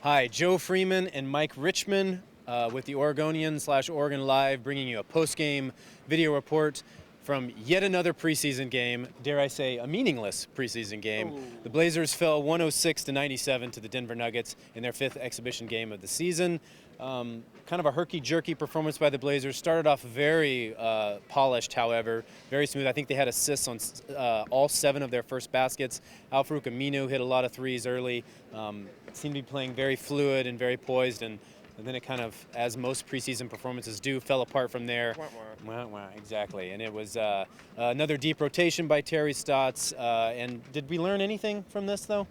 Hi, Joe Freeman and Mike Richmond with the Oregonian/Oregon Live, bringing you a post-game video report from yet another preseason game. Dare I say, a meaningless preseason game. Oh. The Blazers fell 106-97 to the Denver Nuggets in their 5th exhibition game of the season. Kind of a herky-jerky performance by the Blazers. Started off very polished, however, very smooth. I think they had assists on all 7 of their first baskets. Al-Farouq Aminu hit a lot of threes early. Seemed to be playing very fluid and very poised, and then it kind of, as most preseason performances do, fell apart from there. Exactly. And it was another deep rotation by Terry Stotts. And did we learn anything from this, though?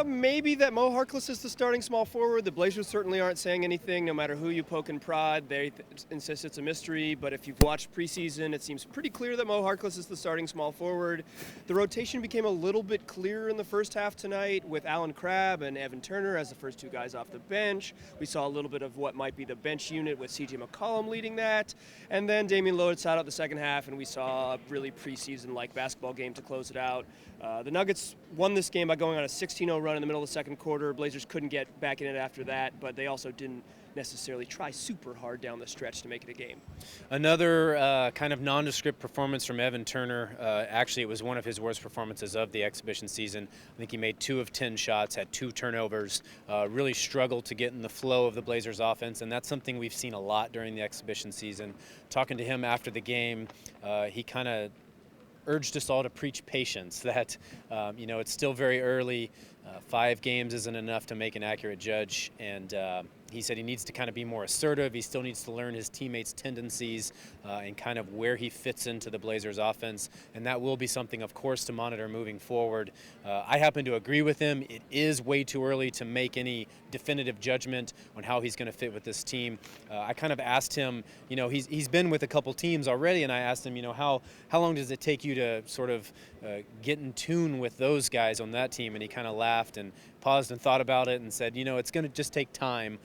Maybe that Mo Harkless is the starting small forward. The Blazers certainly aren't saying anything, no matter who you poke and prod. They insist it's a mystery, but if you've watched preseason, it seems pretty clear that Mo Harkless is the starting small forward. The rotation became a little bit clearer in the first half tonight with Alan Crabb and Evan Turner as the first 2 guys off the bench. We saw a little bit of what might be the bench unit with C.J. McCollum leading that. And then Damian Lillard sat out the second half, and we saw a really preseason-like basketball game to close it out. The Nuggets won this game by going on a 16-0 run in the middle of the second quarter. Blazers couldn't get back in it after that, but they also didn't necessarily try super hard down the stretch to make it a game. Another kind of nondescript performance from Evan Turner. Actually, it was one of his worst performances of the exhibition season. I think he made 2 of 10 shots, had 2 turnovers, really struggled to get in the flow of the Blazers offense, and that's something we've seen a lot during the exhibition season. Talking to him after the game, he kind of urged us all to preach patience, that it's still very early. 5 games isn't enough to make an accurate judge, and he said he needs to kind of be more assertive. He still needs to learn his teammates' tendencies and kind of where he fits into the Blazers offense, and that will be something, of course, to monitor moving forward. I happen to agree with him. It is way too early to make any definitive judgment on how he's going to fit with this team. I kind of asked him, he's been with a couple teams already, and I asked him, how long does it take you to sort of get in tune with those guys on that team? And he kind of laughed and paused and thought about it and said, it's going to just take time,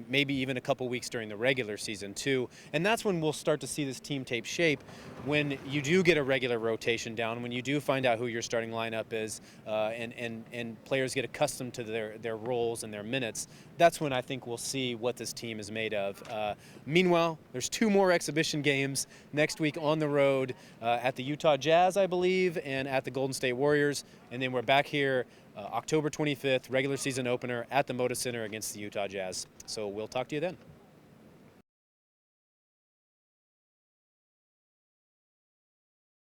maybe even a couple weeks during the regular season too. And that's when we'll start to see this team take shape, when you do get a regular rotation down, when you do find out who your starting lineup is, and players get accustomed to their roles and their minutes. That's when I think we'll see what this team is made of. Meanwhile, there's 2 more exhibition games next week on the road at the Utah Jazz, I believe, and at the Golden State Warriors. And then we're back here October 25th, regular season opener at the Moda Center against the Utah Jazz. So we'll talk to you then.